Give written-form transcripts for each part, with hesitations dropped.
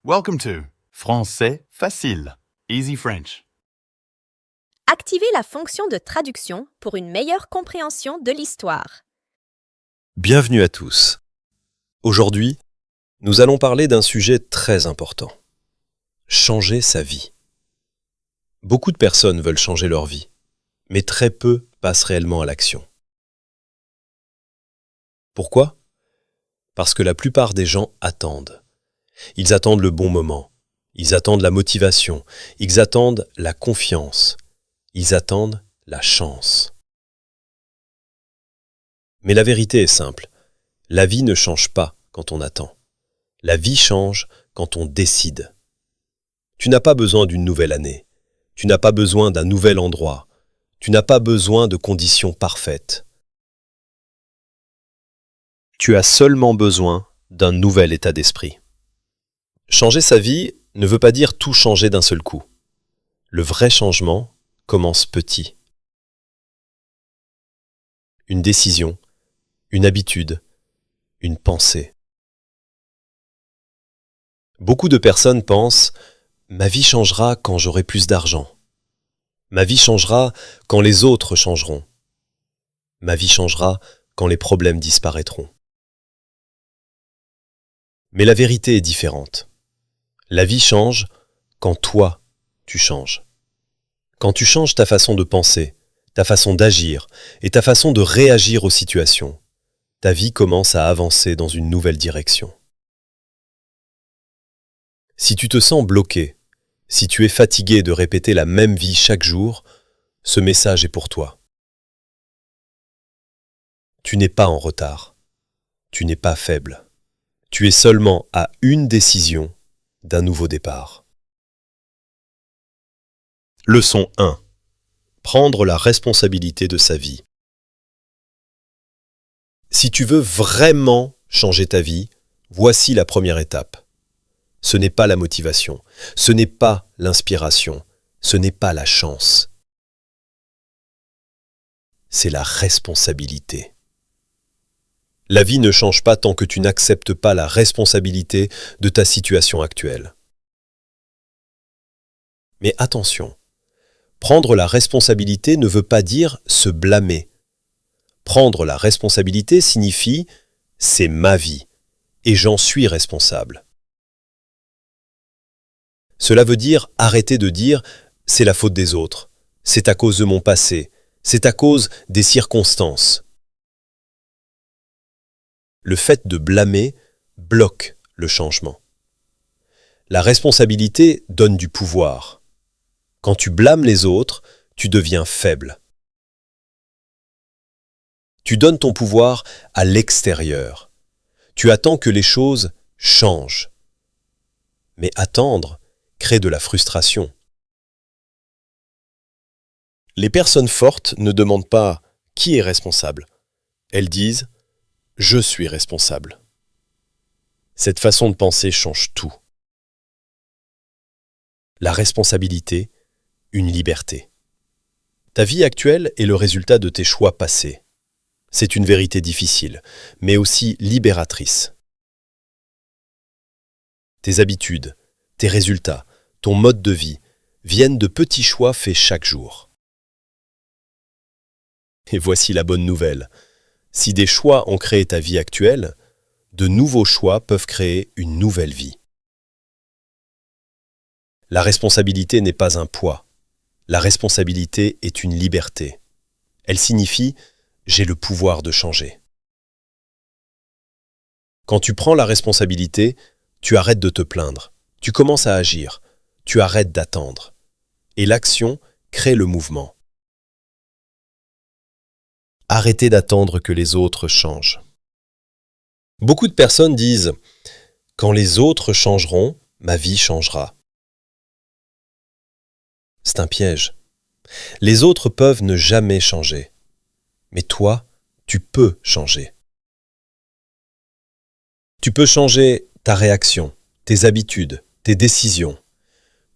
Welcome to Français facile, Easy French. Activez la fonction de traduction pour une meilleure compréhension de l'histoire. Bienvenue à tous. Aujourd'hui, nous allons parler d'un sujet très important. Changer sa vie. Beaucoup de personnes veulent changer leur vie, mais très peu passent réellement à l'action. Pourquoi ? Parce que la plupart des gens attendent. Ils attendent le bon moment, ils attendent la motivation, ils attendent la confiance, ils attendent la chance. Mais la vérité est simple, la vie ne change pas quand on attend. La vie change quand on décide. Tu n'as pas besoin d'une nouvelle année, tu n'as pas besoin d'un nouvel endroit, tu n'as pas besoin de conditions parfaites. Tu as seulement besoin d'un nouvel état d'esprit. Changer sa vie ne veut pas dire tout changer d'un seul coup. Le vrai changement commence petit. Une décision, une habitude, une pensée. Beaucoup de personnes pensent « ma vie changera quand j'aurai plus d'argent ». Ma vie changera quand les autres changeront. Ma vie changera quand les problèmes disparaîtront. Mais la vérité est différente. La vie change quand toi, tu changes. Quand tu changes ta façon de penser, ta façon d'agir et ta façon de réagir aux situations, ta vie commence à avancer dans une nouvelle direction. Si tu te sens bloqué, si tu es fatigué de répéter la même vie chaque jour, ce message est pour toi. Tu n'es pas en retard. Tu n'es pas faible. Tu es seulement à une décision d'un nouveau départ. Leçon 1. Prendre la responsabilité de sa vie. Si tu veux vraiment changer ta vie, voici la première étape. Ce n'est pas la motivation, ce n'est pas l'inspiration, ce n'est pas la chance. C'est la responsabilité. La vie ne change pas tant que tu n'acceptes pas la responsabilité de ta situation actuelle. Mais attention, prendre la responsabilité ne veut pas dire se blâmer. Prendre la responsabilité signifie « c'est ma vie et j'en suis responsable ». Cela veut dire arrêter de dire « c'est la faute des autres, c'est à cause de mon passé, c'est à cause des circonstances ». Le fait de blâmer bloque le changement. La responsabilité donne du pouvoir. Quand tu blâmes les autres, tu deviens faible. Tu donnes ton pouvoir à l'extérieur. Tu attends que les choses changent. Mais attendre crée de la frustration. Les personnes fortes ne demandent pas « qui est responsable ?». Elles disent « je suis responsable ». Cette façon de penser change tout. La responsabilité, une liberté. Ta vie actuelle est le résultat de tes choix passés. C'est une vérité difficile, mais aussi libératrice. Tes habitudes, tes résultats, ton mode de vie viennent de petits choix faits chaque jour. Et voici la bonne nouvelle. Si des choix ont créé ta vie actuelle, de nouveaux choix peuvent créer une nouvelle vie. La responsabilité n'est pas un poids. La responsabilité est une liberté. Elle signifie « j'ai le pouvoir de changer ». Quand tu prends la responsabilité, tu arrêtes de te plaindre, tu commences à agir, tu arrêtes d'attendre. Et l'action crée le mouvement. Arrêtez d'attendre que les autres changent. Beaucoup de personnes disent « quand les autres changeront, ma vie changera ». C'est un piège. Les autres peuvent ne jamais changer. Mais toi, tu peux changer. Tu peux changer ta réaction, tes habitudes, tes décisions.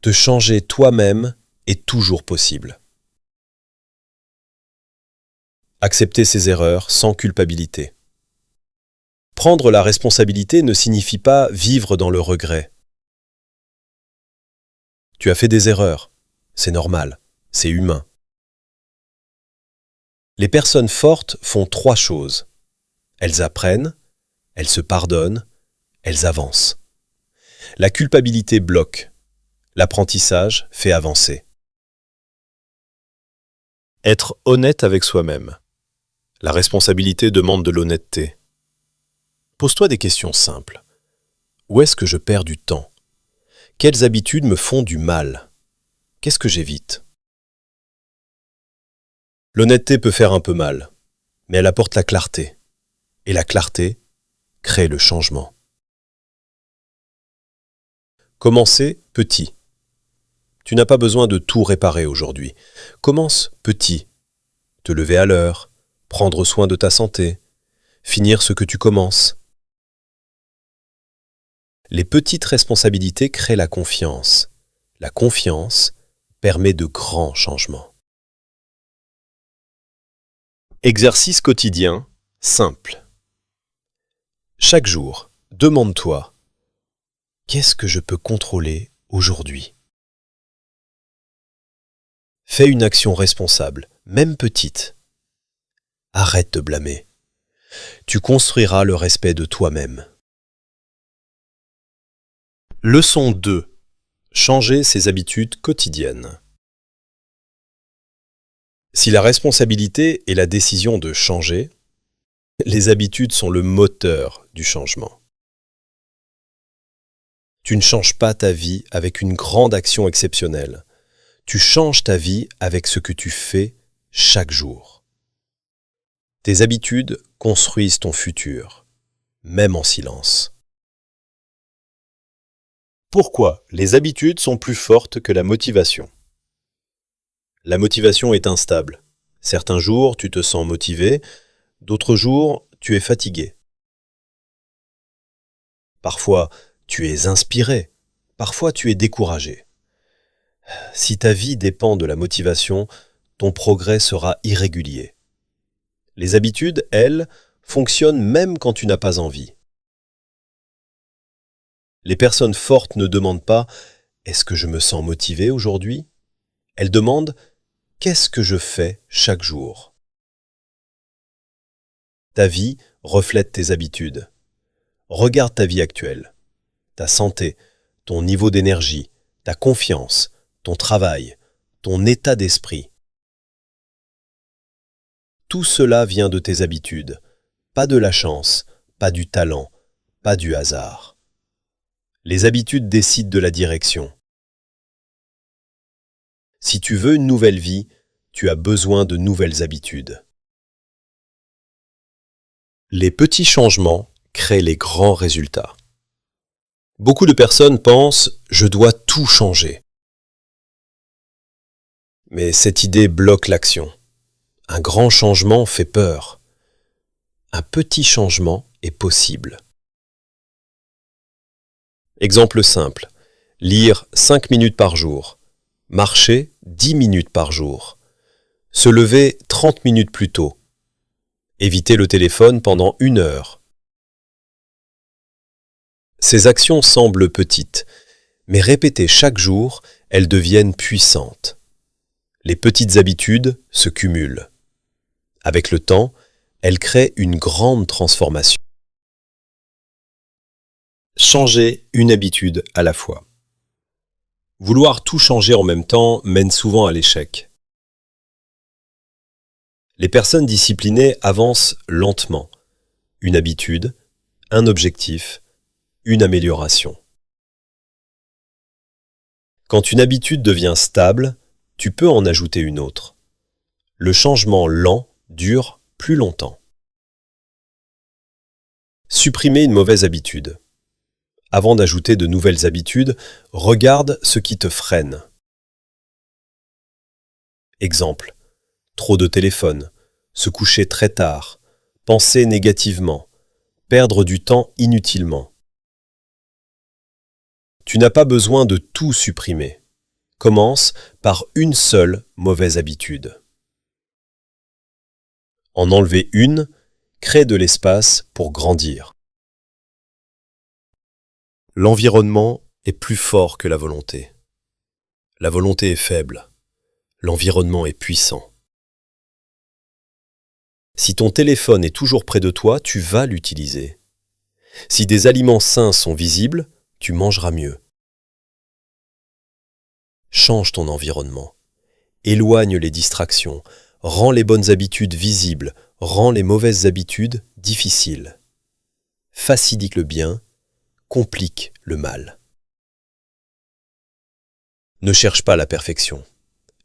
Te changer toi-même est toujours possible. Accepter ses erreurs sans culpabilité. Prendre la responsabilité ne signifie pas vivre dans le regret. Tu as fait des erreurs. C'est normal. C'est humain. Les personnes fortes font 3 choses. Elles apprennent, elles se pardonnent, elles avancent. La culpabilité bloque. L'apprentissage fait avancer. Être honnête avec soi-même. La responsabilité demande de l'honnêteté. Pose-toi des questions simples. Où est-ce que je perds du temps? Quelles habitudes me font du mal? Qu'est-ce que j'évite? L'honnêteté peut faire un peu mal, mais elle apporte la clarté. Et la clarté crée le changement. Commencez petit. Tu n'as pas besoin de tout réparer aujourd'hui. Commence petit. Te lever à l'heure, prendre soin de ta santé, finir ce que tu commences. Les petites responsabilités créent la confiance. La confiance permet de grands changements. Exercice quotidien simple. Chaque jour, demande-toi: qu'est-ce que je peux contrôler aujourd'hui? Fais une action responsable, même petite. Arrête de blâmer. Tu construiras le respect de toi-même. Leçon 2. Changer ses habitudes quotidiennes. Si la responsabilité est la décision de changer, les habitudes sont le moteur du changement. Tu ne changes pas ta vie avec une grande action exceptionnelle. Tu changes ta vie avec ce que tu fais chaque jour. Tes habitudes construisent ton futur, même en silence. Pourquoi les habitudes sont plus fortes que la motivation? La motivation est instable. Certains jours, tu te sens motivé, d'autres jours, tu es fatigué. Parfois, tu es inspiré, parfois tu es découragé. Si ta vie dépend de la motivation, ton progrès sera irrégulier. Les habitudes, elles, fonctionnent même quand tu n'as pas envie. Les personnes fortes ne demandent pas « Est-ce que je me sens motivé aujourd'hui ?» Elles demandent « Qu'est-ce que je fais chaque jour ?» Ta vie reflète tes habitudes. Regarde ta vie actuelle, ta santé, ton niveau d'énergie, ta confiance, ton travail, ton état d'esprit. Tout cela vient de tes habitudes, pas de la chance, pas du talent, pas du hasard. Les habitudes décident de la direction. Si tu veux une nouvelle vie, tu as besoin de nouvelles habitudes. Les petits changements créent les grands résultats. Beaucoup de personnes pensent « je dois tout changer ». Mais cette idée bloque l'action. Un grand changement fait peur. Un petit changement est possible. Exemple simple. Lire 5 minutes par jour. Marcher 10 minutes par jour. Se lever 30 minutes plus tôt. Éviter le téléphone pendant 1 heure. Ces actions semblent petites, mais répétées chaque jour, elles deviennent puissantes. Les petites habitudes se cumulent. Avec le temps, elles créent une grande transformation. Changer une habitude à la fois. Vouloir tout changer en même temps mène souvent à l'échec. Les personnes disciplinées avancent lentement. Une habitude, un objectif, une amélioration. Quand une habitude devient stable, tu peux en ajouter une autre. Le changement lent dure plus longtemps. Supprimer une mauvaise habitude. Avant d'ajouter de nouvelles habitudes, regarde ce qui te freine. Exemple. Trop de téléphone, se coucher très tard, penser négativement, perdre du temps inutilement. Tu n'as pas besoin de tout supprimer. Commence par une seule mauvaise habitude. En enlever une, crée de l'espace pour grandir. L'environnement est plus fort que la volonté. La volonté est faible. L'environnement est puissant. Si ton téléphone est toujours près de toi, tu vas l'utiliser. Si des aliments sains sont visibles, tu mangeras mieux. Change ton environnement. Éloigne les distractions. Rends les bonnes habitudes visibles. Rends les mauvaises habitudes difficiles. Facilite le bien, complique le mal. Ne cherche pas la perfection.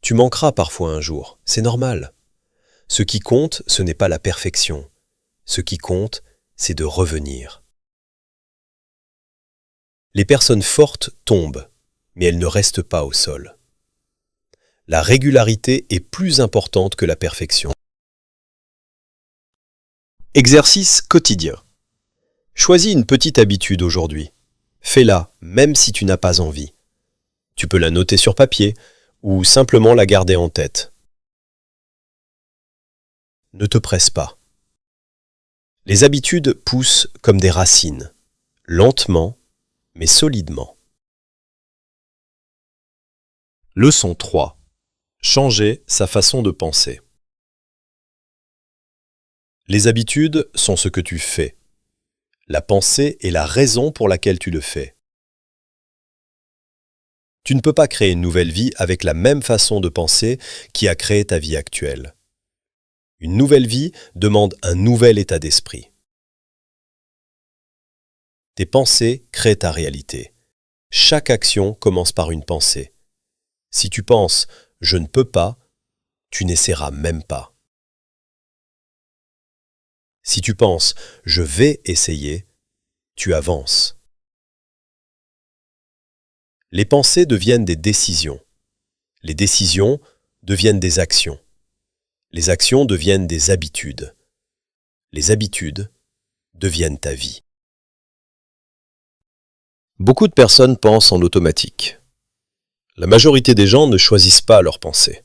Tu manqueras parfois un jour, c'est normal. Ce qui compte, ce n'est pas la perfection. Ce qui compte, c'est de revenir. Les personnes fortes tombent, mais elles ne restent pas au sol. La régularité est plus importante que la perfection. Exercice quotidien. Choisis une petite habitude aujourd'hui. Fais-la, même si tu n'as pas envie. Tu peux la noter sur papier ou simplement la garder en tête. Ne te presse pas. Les habitudes poussent comme des racines, lentement mais solidement. Leçon 3. Changer sa façon de penser. Les habitudes sont ce que tu fais. La pensée est la raison pour laquelle tu le fais. Tu ne peux pas créer une nouvelle vie avec la même façon de penser qui a créé ta vie actuelle. Une nouvelle vie demande un nouvel état d'esprit. Tes pensées créent ta réalité. Chaque action commence par une pensée. Si tu penses « je ne peux pas », tu n'essaieras même pas. Si tu penses « je vais essayer », tu avances. Les pensées deviennent des décisions. Les décisions deviennent des actions. Les actions deviennent des habitudes. Les habitudes deviennent ta vie. Beaucoup de personnes pensent en automatique. La majorité des gens ne choisissent pas leurs pensées.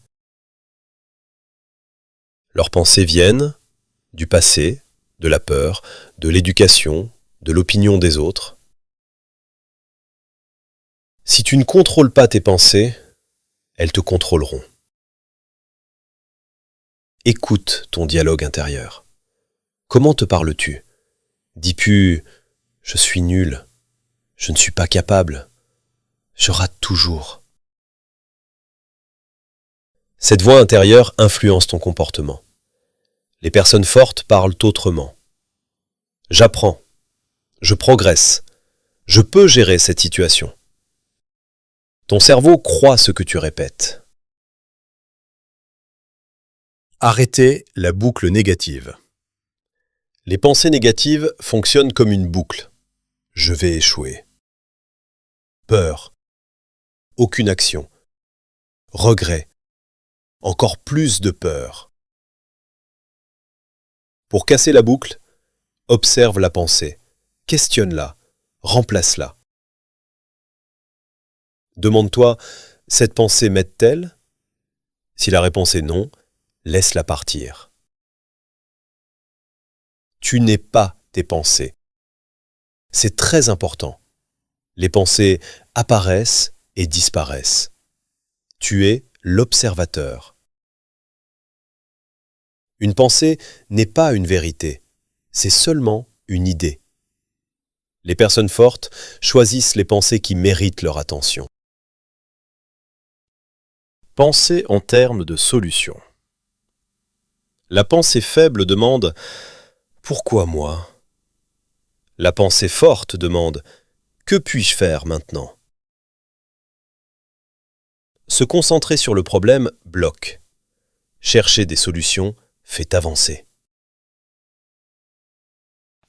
Leurs pensées viennent du passé, de la peur, de l'éducation, de l'opinion des autres. Si tu ne contrôles pas tes pensées, elles te contrôleront. Écoute ton dialogue intérieur. Comment te parles-tu? Dis-tu « je suis nul »,« je ne suis pas capable »,« je rate toujours ». Cette voix intérieure influence ton comportement. Les personnes fortes parlent autrement. J'apprends, je progresse, je peux gérer cette situation. Ton cerveau croit ce que tu répètes. Arrêtez la boucle négative. Les pensées négatives fonctionnent comme une boucle. Je vais échouer. Peur. Aucune action. Regret. Encore plus de peur. Pour casser la boucle, observe la pensée, questionne-la, remplace-la. Demande-toi, cette pensée m'aide-t-elle? Si la réponse est non, laisse-la partir. Tu n'es pas tes pensées. C'est très important. Les pensées apparaissent et disparaissent. Tu es l'observateur. Une pensée n'est pas une vérité, c'est seulement une idée. Les personnes fortes choisissent les pensées qui méritent leur attention. Pensez en termes de solution. La pensée faible demande « Pourquoi moi ?» La pensée forte demande « Que puis-je faire maintenant ?» Se concentrer sur le problème bloque. Chercher des solutions fait avancer.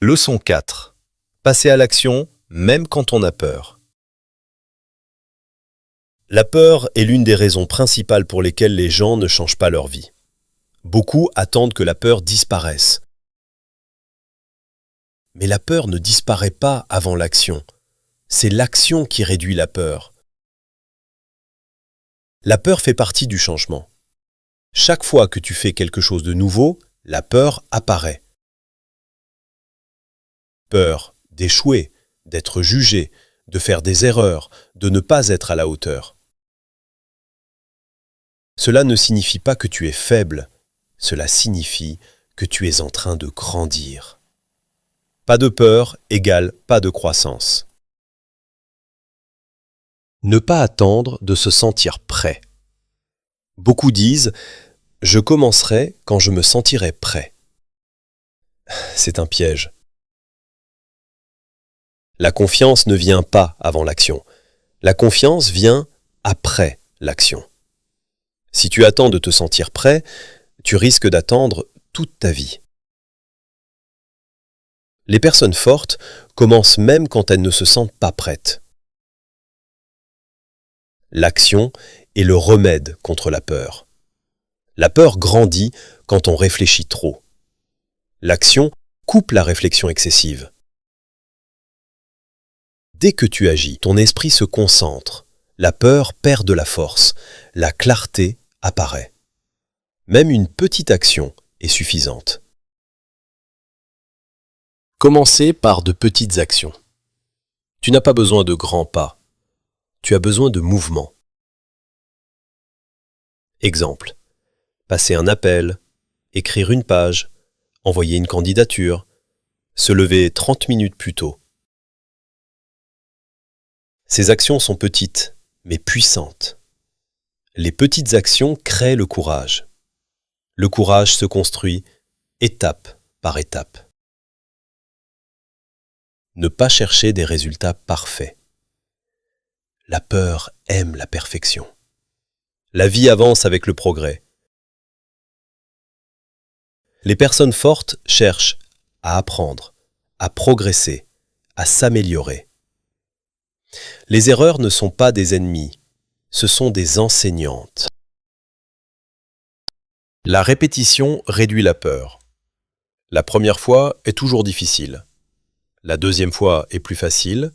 Leçon 4. Passer à l'action même quand on a peur. La peur est l'une des raisons principales pour lesquelles les gens ne changent pas leur vie. Beaucoup attendent que la peur disparaisse. Mais la peur ne disparaît pas avant l'action. C'est l'action qui réduit la peur. La peur fait partie du changement. Chaque fois que tu fais quelque chose de nouveau, la peur apparaît. Peur d'échouer, d'être jugé, de faire des erreurs, de ne pas être à la hauteur. Cela ne signifie pas que tu es faible, cela signifie que tu es en train de grandir. Pas de peur égale pas de croissance. Ne pas attendre de se sentir prêt. Beaucoup disent « Je commencerai quand je me sentirai prêt ». C'est un piège. La confiance ne vient pas avant l'action. La confiance vient après l'action. Si tu attends de te sentir prêt, tu risques d'attendre toute ta vie. Les personnes fortes commencent même quand elles ne se sentent pas prêtes. L'action est le remède contre la peur. La peur grandit quand on réfléchit trop. L'action coupe la réflexion excessive. Dès que tu agis, ton esprit se concentre, la peur perd de la force, la clarté apparaît. Même une petite action est suffisante. Commencez par de petites actions. Tu n'as pas besoin de grands pas, tu as besoin de mouvement. Exemple, passer un appel, écrire une page, envoyer une candidature, se lever 30 minutes plus tôt. Ces actions sont petites, mais puissantes. Les petites actions créent le courage. Le courage se construit étape par étape. Ne pas chercher des résultats parfaits. La peur aime la perfection. La vie avance avec le progrès. Les personnes fortes cherchent à apprendre, à progresser, à s'améliorer. Les erreurs ne sont pas des ennemis, ce sont des enseignantes. La répétition réduit la peur. La première fois est toujours difficile. La deuxième fois est plus facile.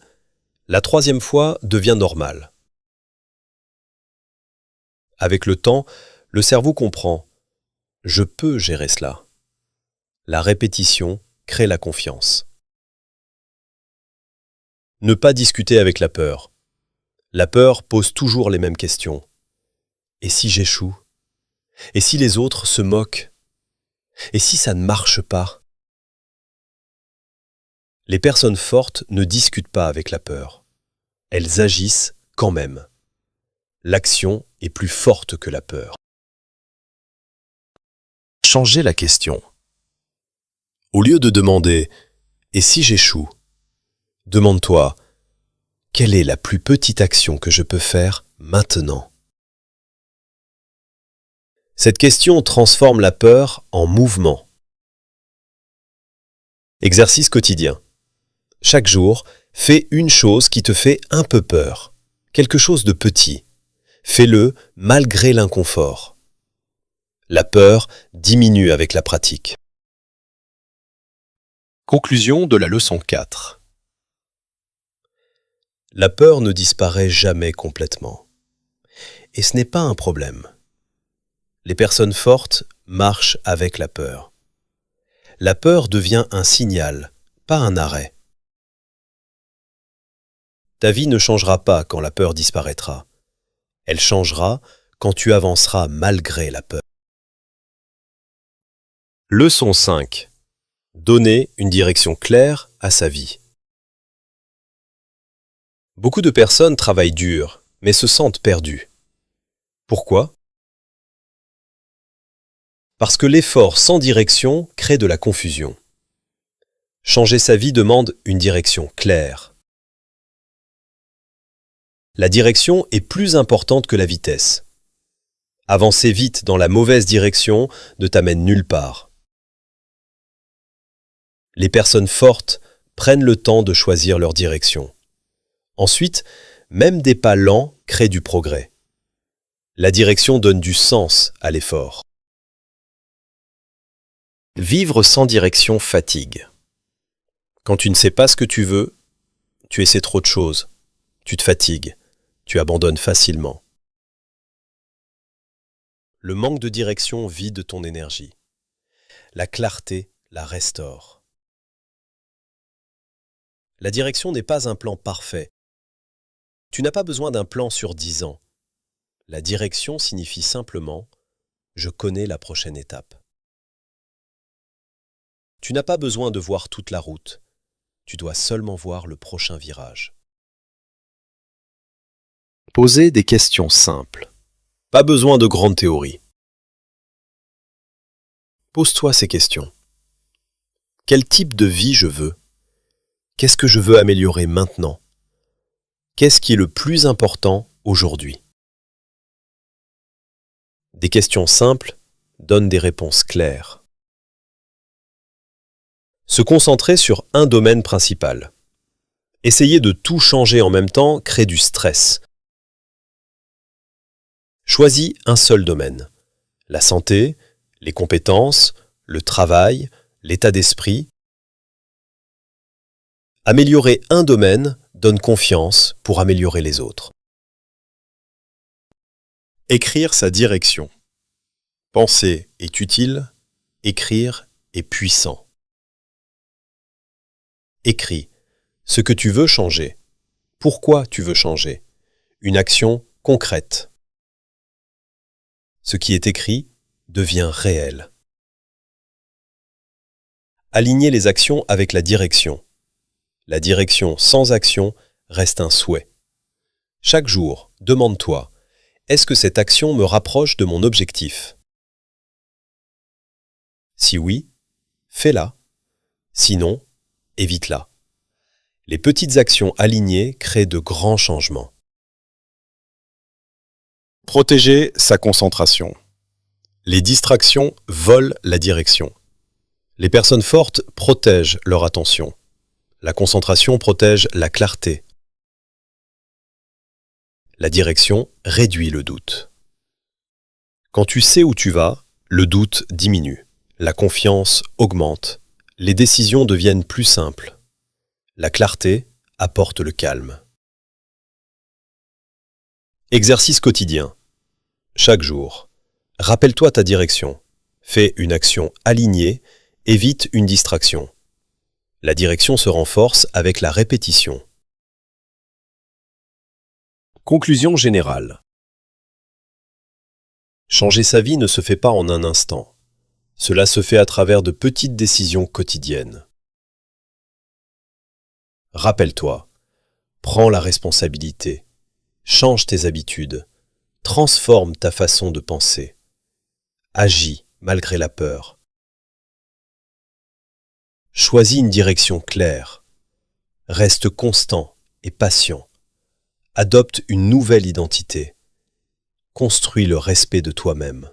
La troisième fois devient normale. Avec le temps, le cerveau comprend « Je peux gérer cela ». La répétition crée la confiance. Ne pas discuter avec la peur. La peur pose toujours les mêmes questions. Et si j'échoue? Et si les autres se moquent? Et si ça ne marche pas? Les personnes fortes ne discutent pas avec la peur. Elles agissent quand même. L'action est plus forte que la peur. Changez la question. Au lieu de demander « Et si j'échoue ?» demande-toi « Quelle est la plus petite action que je peux faire maintenant ?» Cette question transforme la peur en mouvement. Exercice quotidien. Chaque jour, fais une chose qui te fait un peu peur, quelque chose de petit. Fais-le malgré l'inconfort. La peur diminue avec la pratique. Conclusion de la leçon 4. La peur ne disparaît jamais complètement. Et ce n'est pas un problème. Les personnes fortes marchent avec la peur. La peur devient un signal, pas un arrêt. Ta vie ne changera pas quand la peur disparaîtra. Elle changera quand tu avanceras malgré la peur. Leçon 5. Donner une direction claire à sa vie. Beaucoup de personnes travaillent dur, mais se sentent perdues. Pourquoi? Parce que l'effort sans direction crée de la confusion. Changer sa vie demande une direction claire. La direction est plus importante que la vitesse. Avancer vite dans la mauvaise direction ne t'amène nulle part. Les personnes fortes prennent le temps de choisir leur direction. Ensuite, même des pas lents créent du progrès. La direction donne du sens à l'effort. Vivre sans direction fatigue. Quand tu ne sais pas ce que tu veux, tu essaies trop de choses. Tu te fatigues. Tu abandonnes facilement. Le manque de direction vide ton énergie. La clarté la restaure. La direction n'est pas un plan parfait. Tu n'as pas besoin d'un plan sur 10 ans. La direction signifie simplement « je connais la prochaine étape ». Tu n'as pas besoin de voir toute la route, tu dois seulement voir le prochain virage. Posez des questions simples. Pas besoin de grandes théories. Pose-toi ces questions. Quel type de vie je veux? Qu'est-ce que je veux améliorer maintenant? Qu'est-ce qui est le plus important aujourd'hui? Des questions simples donnent des réponses claires. Se concentrer sur un domaine principal. Essayer de tout changer en même temps crée du stress. Choisis un seul domaine. La santé, les compétences, le travail, l'état d'esprit. Améliorer un domaine donne confiance pour améliorer les autres. Écrire sa direction. Penser est utile, écrire est puissant. Écris ce que tu veux changer. Pourquoi tu veux changer? Une action concrète. Ce qui est écrit devient réel. Aligner les actions avec la direction. La direction sans action reste un souhait. Chaque jour, demande-toi, est-ce que cette action me rapproche de mon objectif? Si oui, fais-la. Sinon, évite-la. Les petites actions alignées créent de grands changements. Protéger sa concentration. Les distractions volent la direction. Les personnes fortes protègent leur attention. La concentration protège la clarté. La direction réduit le doute. Quand tu sais où tu vas, le doute diminue. La confiance augmente. Les décisions deviennent plus simples. La clarté apporte le calme. Exercice quotidien. Chaque jour, rappelle-toi ta direction. Fais une action alignée, évite une distraction. La direction se renforce avec la répétition. Conclusion générale. Changer sa vie ne se fait pas en un instant. Cela se fait à travers de petites décisions quotidiennes. Rappelle-toi, prends la responsabilité, change tes habitudes, transforme ta façon de penser, agis malgré la peur. Choisis une direction claire, reste constant et patient, adopte une nouvelle identité, construis le respect de toi-même.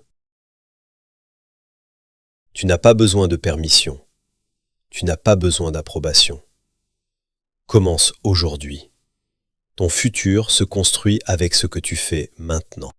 Tu n'as pas besoin de permission, tu n'as pas besoin d'approbation. Commence aujourd'hui. Ton futur se construit avec ce que tu fais maintenant.